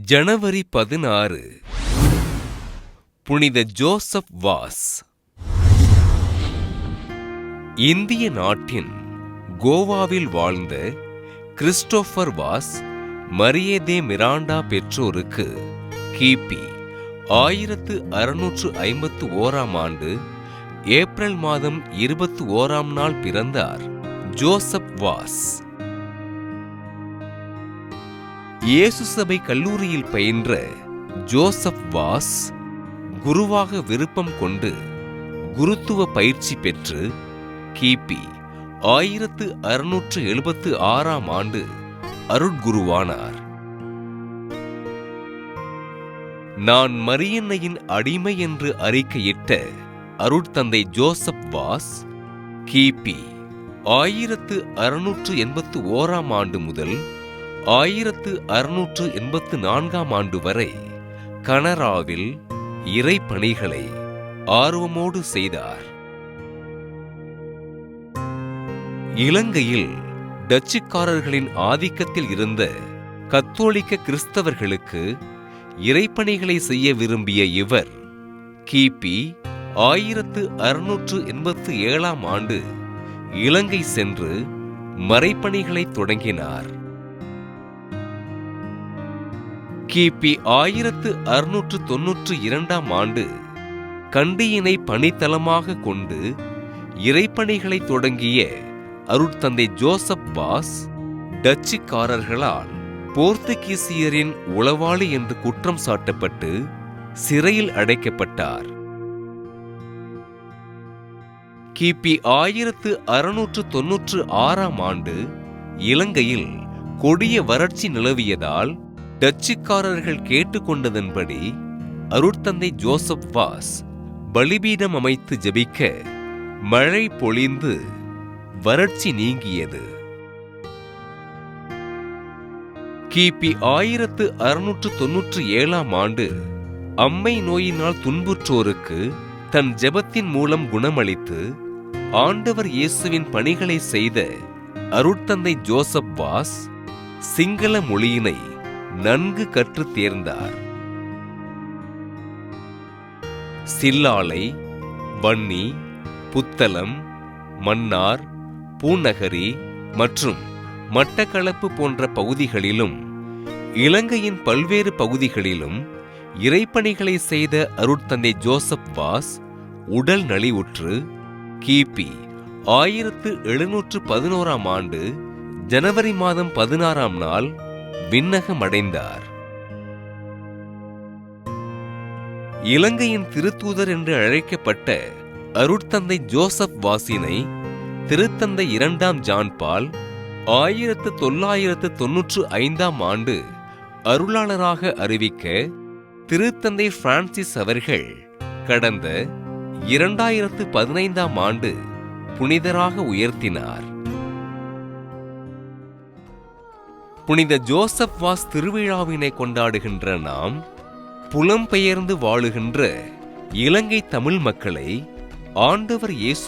ஜனவரி 16 புனித Joseph was. இந்திய நாட்டின் கோவாவில் வாழ்ந்த கிறிஸ்டோபர் வாஸ் மரியதே மிராண்டா பெற்றோருக்கு கிபி 1651 ஏப்ரல் மாதம் 21 பிறந்தார் ஜோசப் வாஸ். இயேசு சபை கல்லூரியில் பயின்ற ஜோசப் வாஸ் குருவாக விருப்பம் கொண்டு குருத்துவ பயிற்சி பெற்று கிபி 1676 அருட்குருவானார். நான் மரியன்னையின் அடிமை என்று அறிக்கையிட்ட அருட்தந்தை ஜோசப் வாஸ் கிபி 1681 முதல் 1684 வரை கனராவில் இறைப்பணிகளை ஆர்வமோடு செய்தார். இலங்கையில் டச்சுக்காரர்களின் ஆதிக்கத்தில் இருந்த கத்தோலிக்க கிறிஸ்தவர்களுக்கு இறைப்பணிகளை செய்ய விரும்பிய இவர் கிபி 1687 இலங்கை சென்று மறைப்பணிகளை தொடங்கினார். கிபி 1692 கண்டியினை பணித்தளமாக கொண்டு இறைப்பணிகளை தொடங்கிய அருட்தந்தை ஜோசப் வாஸ் டச்சுக்காரர்களால் போர்த்துகீசியரின் உளவாளி என்று குற்றம் சாட்டப்பட்டு சிறையில் அடைக்கப்பட்டார். கிபி 1696 இலங்கையில் கொடிய வறட்சி நிலவியதால் டச்சுக்காரர்கள் கேட்டுக்கொண்டதன்படி அருட்தந்தை ஜோசப் வாஸ் பலிபீடம் அமைத்து ஜெபிக்க மழை பொழிந்து வறட்சி நீங்கியது. கிபி 1697 அம்மை நோயினால் துன்புற்றோருக்கு தன் ஜெபத்தின் மூலம் குணமளித்து ஆண்டவர் இயேசுவின் பணிகளை செய்த அருட்தந்தை ஜோசப் வாஸ் சிங்கள மொழியினை நன்கு கற்றுத் தேர்ந்தார். சில்லாலை, வன்னி, புத்தளம், மன்னார், பூநகரி மற்றும் மட்டக்களப்பு போன்ற பகுதிகளிலும் இலங்கையின் பல்வேறு பகுதிகளிலும் இறைப்பணிகளை செய்த அருட்தந்தை ஜோசப் வாஸ் உடல் நலிவுற்று கிபி 1711 ஜனவரி மாதம் 16 விண்ணகம் அடைந்தார். இலங்கையின் திருத்தூதர் என்று அழைக்கப்பட்ட அருட்தந்தை ஜோசப் வாஸினை திருத்தந்தை 2 ஜான் பால் 1995 அருளாளராக அறிவிக்க திருத்தந்தை பிரான்சிஸ் அவர்கள் கடந்த 2015 புனிதராக உயர்த்தினார். புனித ஜோசப் வாஸ் திருவிழாவினை கொண்டாடுகின்ற நாம் புலம்பெயர்ந்து வாழுகின்ற இலங்கை தமிழ் மக்களை ஆண்டவர் இயேசு